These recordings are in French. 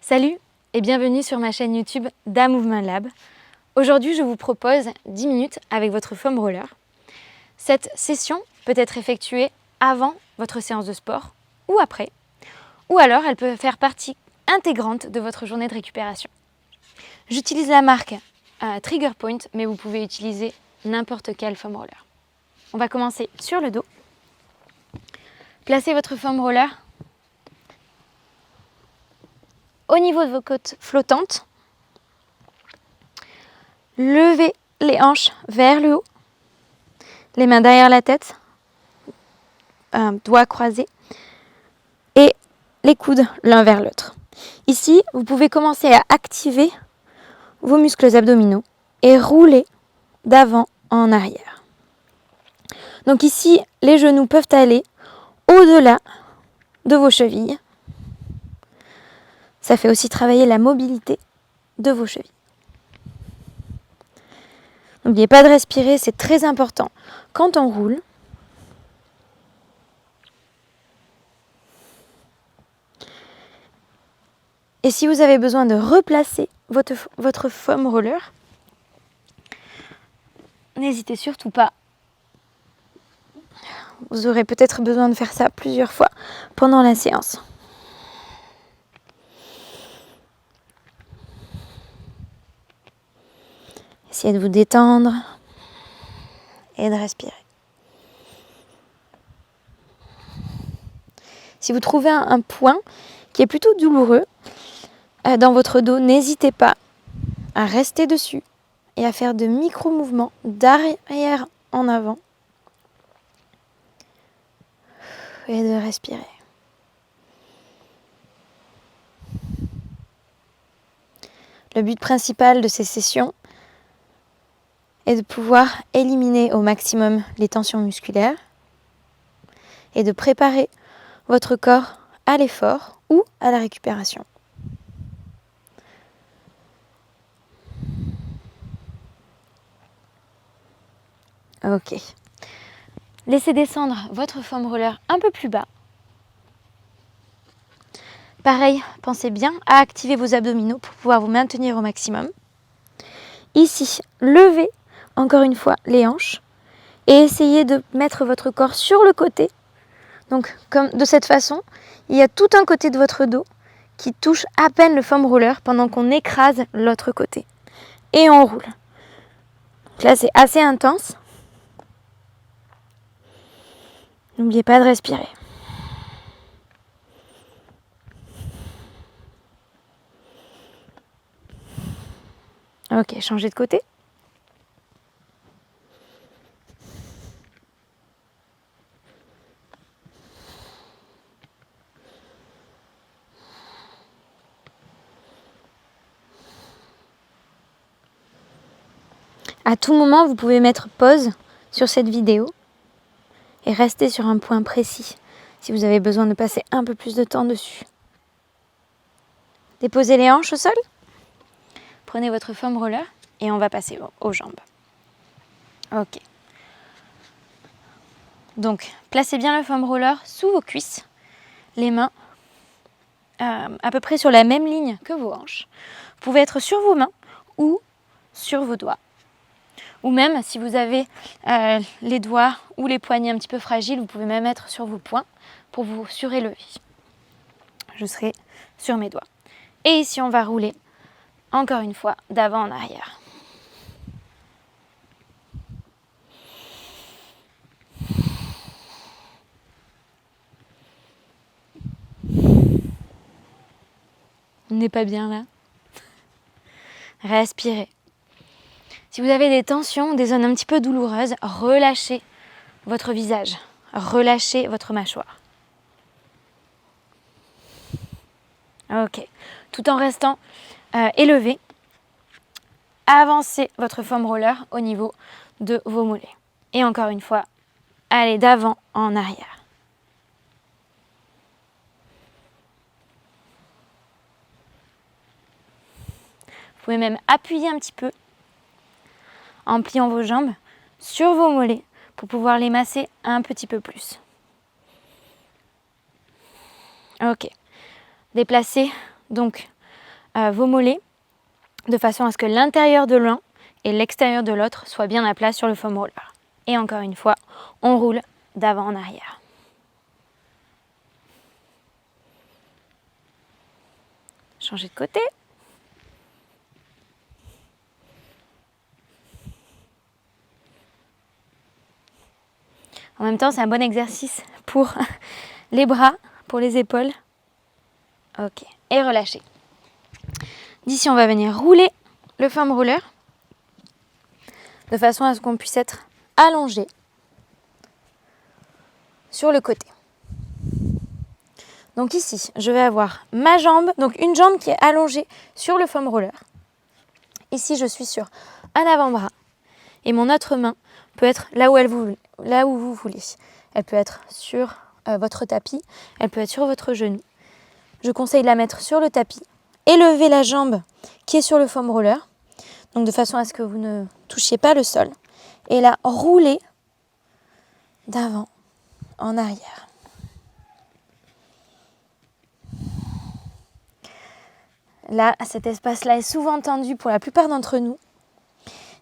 Salut et bienvenue sur ma chaîne YouTube Da Movement Lab. Aujourd'hui, je vous propose 10 minutes avec votre foam roller. Cette session peut être effectuée avant votre séance de sport ou après, ou alors elle peut faire partie intégrante de votre journée de récupération. J'utilise la marque Trigger Point, mais vous pouvez utiliser n'importe quel foam roller. On va commencer sur le dos. Placez votre foam roller au niveau de vos côtes flottantes. Levez les hanches vers le haut, les mains derrière la tête, doigts croisés et les coudes l'un vers l'autre. Ici, vous pouvez commencer à activer vos muscles abdominaux et rouler d'avant en arrière. Donc ici, les genoux peuvent aller au-delà de vos chevilles. Ça fait aussi travailler la mobilité de vos chevilles. N'oubliez pas de respirer, c'est très important. Quand on roule, et si vous avez besoin de replacer votre foam roller, n'hésitez surtout pas. Vous aurez peut-être besoin de faire ça plusieurs fois pendant la séance. Essayez de vous détendre et de respirer. Si vous trouvez un point qui est plutôt douloureux dans votre dos, n'hésitez pas à rester dessus et à faire de micro-mouvements d'arrière en avant et de respirer. Le but principal de ces sessions est de pouvoir éliminer au maximum les tensions musculaires et de préparer votre corps à l'effort ou à la récupération. Ok. Laissez descendre votre foam roller un peu plus bas. Pareil, pensez bien à activer vos abdominaux pour pouvoir vous maintenir au maximum. Ici, levez encore une fois les hanches et essayez de mettre votre corps sur le côté. Donc, comme de cette façon, il y a tout un côté de votre dos qui touche à peine le foam roller pendant qu'on écrase l'autre côté. Et on roule. Donc là, c'est assez intense. N'oubliez pas de respirer. Ok, changez de côté. À tout moment, vous pouvez mettre pause sur cette vidéo et rester sur un point précis si vous avez besoin de passer un peu plus de temps dessus. Déposez les hanches au sol. Prenez votre foam roller et on va passer aux jambes. Ok. Donc, placez bien le foam roller sous vos cuisses, les mains à peu près sur la même ligne que vos hanches. Vous pouvez être sur vos mains ou sur vos doigts. Ou même, si vous avez les doigts ou les poignets un petit peu fragiles, vous pouvez même être sur vos poings pour vous surélever. Je serai sur mes doigts. Et ici, on va rouler, encore une fois, d'avant en arrière. On n'est pas bien là. Respirez. Si vous avez des tensions, des zones un petit peu douloureuses, relâchez votre visage, relâchez votre mâchoire. Ok. Tout en restant élevé, avancez votre foam roller au niveau de vos mollets. Et encore une fois, allez d'avant en arrière. Vous pouvez même appuyer un petit peu en pliant vos jambes sur vos mollets pour pouvoir les masser un petit peu plus. Ok. Déplacez donc vos mollets de façon à ce que l'intérieur de l'un et l'extérieur de l'autre soient bien à plat sur le foam roller. Et encore une fois, on roule d'avant en arrière. Changer de côté. En même temps, c'est un bon exercice pour les bras, pour les épaules. Ok, et relâchez. D'ici, on va venir rouler le foam roller de façon à ce qu'on puisse être allongé sur le côté. Donc ici, je vais avoir ma jambe, donc une jambe qui est allongée sur le foam roller. Ici, je suis sur un avant-bras et mon autre main peut être là où vous voulez. Elle peut être sur votre tapis, elle peut être sur votre genou. Je conseille de la mettre sur le tapis. Élevez la jambe qui est sur le foam roller, donc de façon à ce que vous ne touchiez pas le sol. Et la roulez d'avant en arrière. Là, cet espace-là est souvent tendu pour la plupart d'entre nous.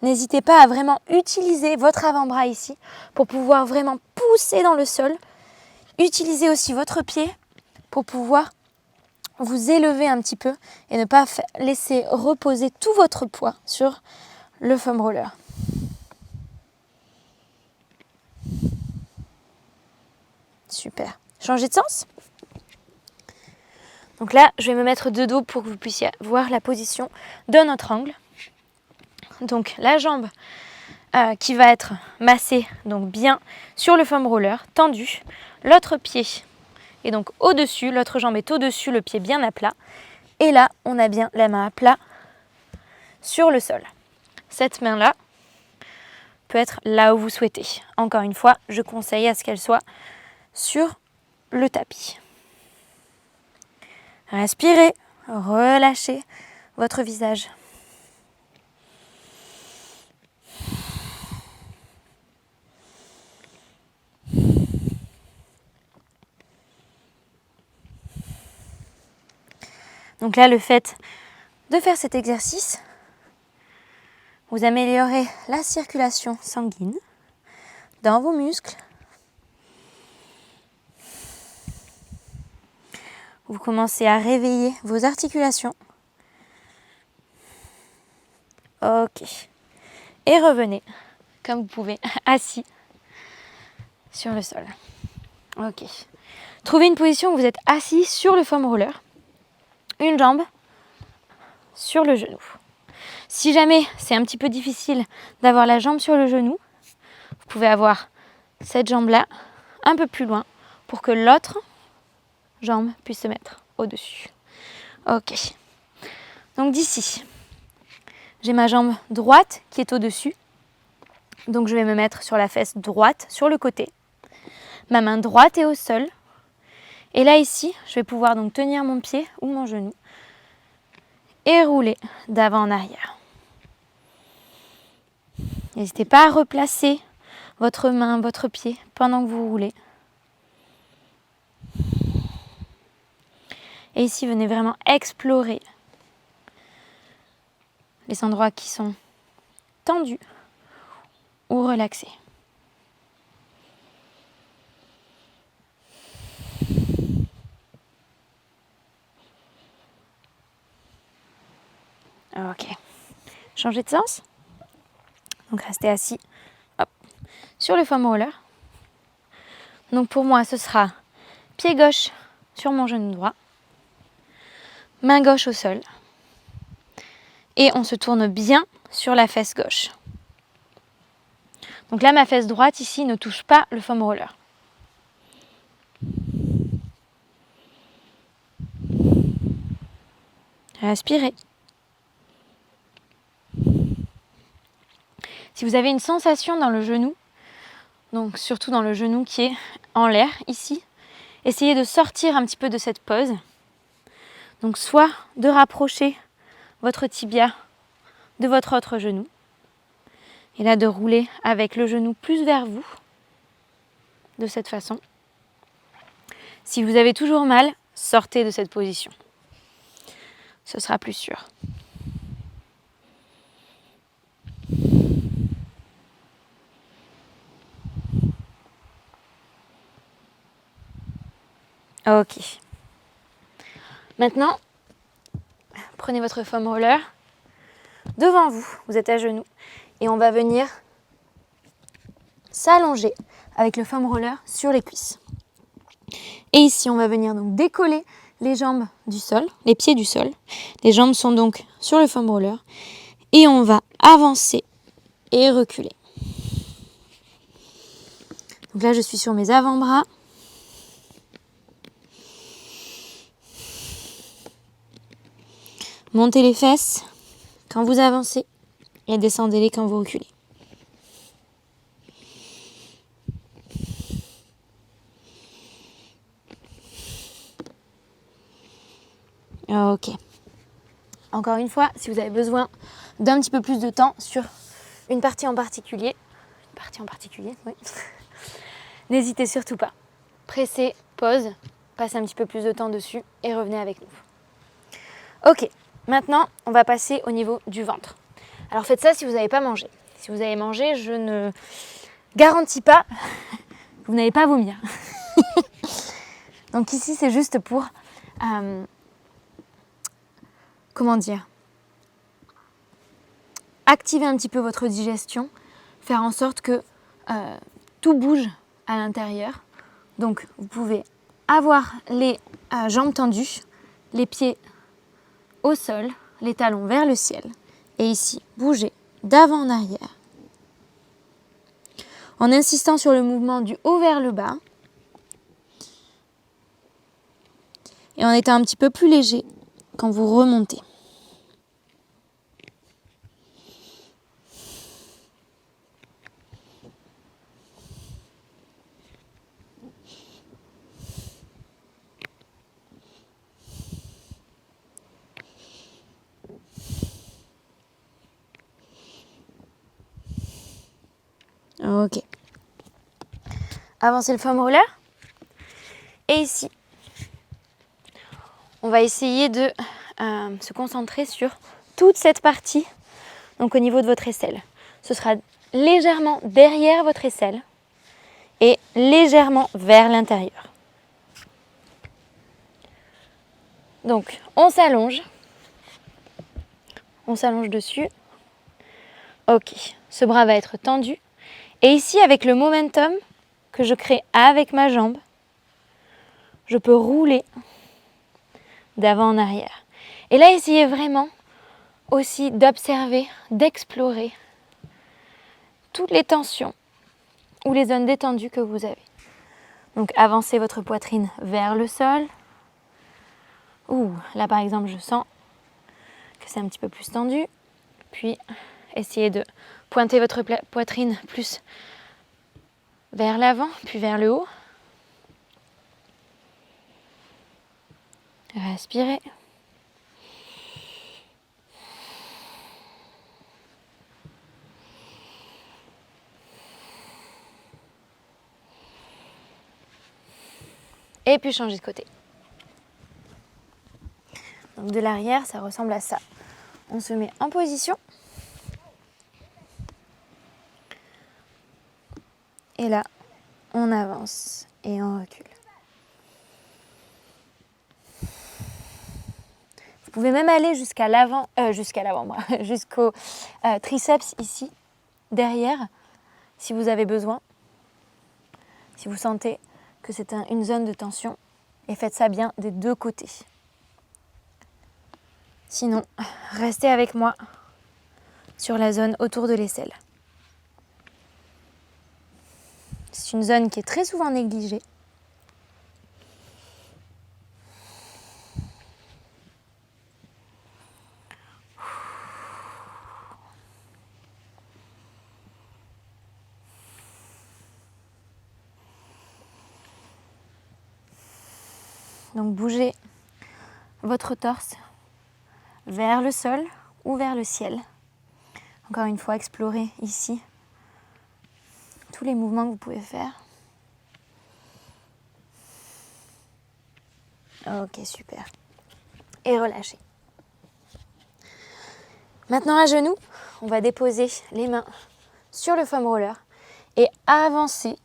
N'hésitez pas à vraiment utiliser votre avant-bras ici pour pouvoir vraiment pousser dans le sol. Utilisez aussi votre pied pour pouvoir vous élever un petit peu et ne pas laisser reposer tout votre poids sur le foam roller. Super. Changez de sens. Donc là, je vais me mettre de dos pour que vous puissiez voir la position de notre angle. Donc la jambe qui va être massée donc bien sur le foam roller, tendue. L'autre pied est donc au-dessus, l'autre jambe est au-dessus, le pied bien à plat. Et là, on a bien la main à plat sur le sol. Cette main-là peut être là où vous souhaitez. Encore une fois, je conseille à ce qu'elle soit sur le tapis. Respirez, relâchez votre visage. Donc là, le fait de faire cet exercice, vous améliorez la circulation sanguine dans vos muscles. Vous commencez à réveiller vos articulations. Ok. Et revenez, comme vous pouvez, assis sur le sol. Ok. Trouvez une position où vous êtes assis sur le foam roller. Une jambe sur le genou. Si jamais c'est un petit peu difficile d'avoir la jambe sur le genou, vous pouvez avoir cette jambe-là un peu plus loin pour que l'autre jambe puisse se mettre au-dessus. Ok. Donc d'ici, j'ai ma jambe droite qui est au-dessus. Donc je vais me mettre sur la fesse droite, sur le côté. Ma main droite est au sol. Et là ici, je vais pouvoir donc tenir mon pied ou mon genou et rouler d'avant en arrière. N'hésitez pas à replacer votre main, votre pied pendant que vous roulez. Et ici, venez vraiment explorer les endroits qui sont tendus ou relaxés. Ok. Changez de sens. Donc restez assis sur le foam roller. Donc pour moi, ce sera pied gauche sur mon genou droit, main gauche au sol. Et on se tourne bien sur la fesse gauche. Donc là, ma fesse droite ici ne touche pas le foam roller. Respirez. Si vous avez une sensation dans le genou, donc surtout dans le genou qui est en l'air ici, essayez de sortir un petit peu de cette pose. Donc soit de rapprocher votre tibia de votre autre genou, et là de rouler avec le genou plus vers vous, de cette façon. Si vous avez toujours mal, sortez de cette position. ce sera plus sûr. Ok. Maintenant, prenez votre foam roller devant vous, vous êtes à genoux, et on va venir s'allonger avec le foam roller sur les cuisses. Et ici, on va venir donc décoller les jambes du sol, les pieds du sol. Les jambes sont donc sur le foam roller et on va avancer et reculer. Donc là, je suis sur mes avant-bras. Montez les fesses quand vous avancez et descendez-les quand vous reculez. Ok. Encore une fois, si vous avez besoin d'un petit peu plus de temps sur une partie en particulier, oui, n'hésitez surtout pas. Pressez, pause, passez un petit peu plus de temps dessus et revenez avec nous. Ok, maintenant on va passer au niveau du ventre. Alors faites ça si vous n'avez pas mangé. Si vous avez mangé, je ne garantis pas que vous n'allez pas vomir. Donc ici c'est juste pour, activer un petit peu votre digestion, faire en sorte que tout bouge à l'intérieur. Donc vous pouvez avoir les jambes tendues, les pieds au sol, les talons vers le ciel. Et ici, bouger d'avant en arrière. En insistant sur le mouvement du haut vers le bas. Et en étant un petit peu plus léger quand vous remontez. Ok. Avancez le foam roller. Et ici, on va essayer de se concentrer sur toute cette partie, donc au niveau de votre aisselle. Ce sera légèrement derrière votre aisselle et légèrement vers l'intérieur. Donc, on s'allonge dessus. Ok, ce bras va être tendu. Et ici, avec le momentum que je crée avec ma jambe, je peux rouler d'avant en arrière. Et là, essayez vraiment aussi d'observer, d'explorer toutes les tensions ou les zones détendues que vous avez. Donc, avancez votre poitrine vers le sol. Ouh, là par exemple, je sens que c'est un petit peu plus tendu. Puis, essayez de pointer votre poitrine plus vers l'avant, puis vers le haut. Respirez. Et puis changez de côté. Donc de l'arrière, ça ressemble à ça. On se met en position. Et là, on avance et on recule. Vous pouvez même aller jusqu'à l'avant-bras, jusqu'au triceps ici, derrière, si vous avez besoin. Si vous sentez que c'est une zone de tension. Et faites ça bien des deux côtés. Sinon, restez avec moi sur la zone autour de l'aisselle. C'est une zone qui est très souvent négligée. Donc bougez votre torse vers le sol ou vers le ciel. Encore une fois, explorez ici tous les mouvements que vous pouvez faire. Ok, super. Et relâchez. Maintenant à genoux, on va déposer les mains sur le foam roller et avancer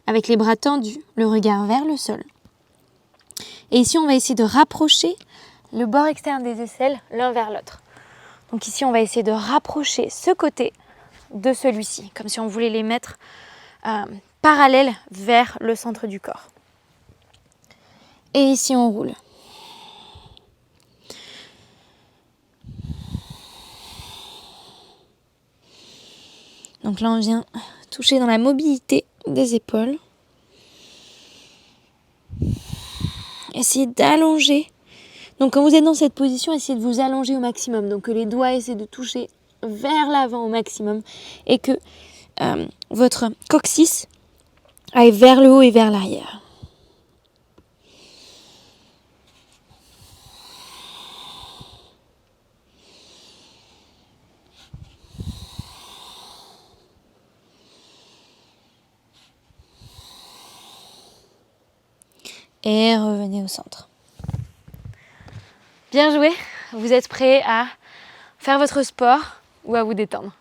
avec les bras tendus, le regard vers le sol. Et ici, on va essayer de rapprocher le bord externe des aisselles l'un vers l'autre. Donc ici, on va essayer de rapprocher ce côté de celui-ci, comme si on voulait les mettre parallèles vers le centre du corps. Et ici, on roule. Donc là, on vient toucher dans la mobilité des épaules. Essayez d'allonger. Donc quand vous êtes dans cette position, essayez de vous allonger au maximum. Donc que les doigts essaient de toucher vers l'avant au maximum et que votre coccyx aille vers le haut et vers l'arrière. Et revenez au centre. Bien joué, vous êtes prêts à faire votre sport ou à vous détendre.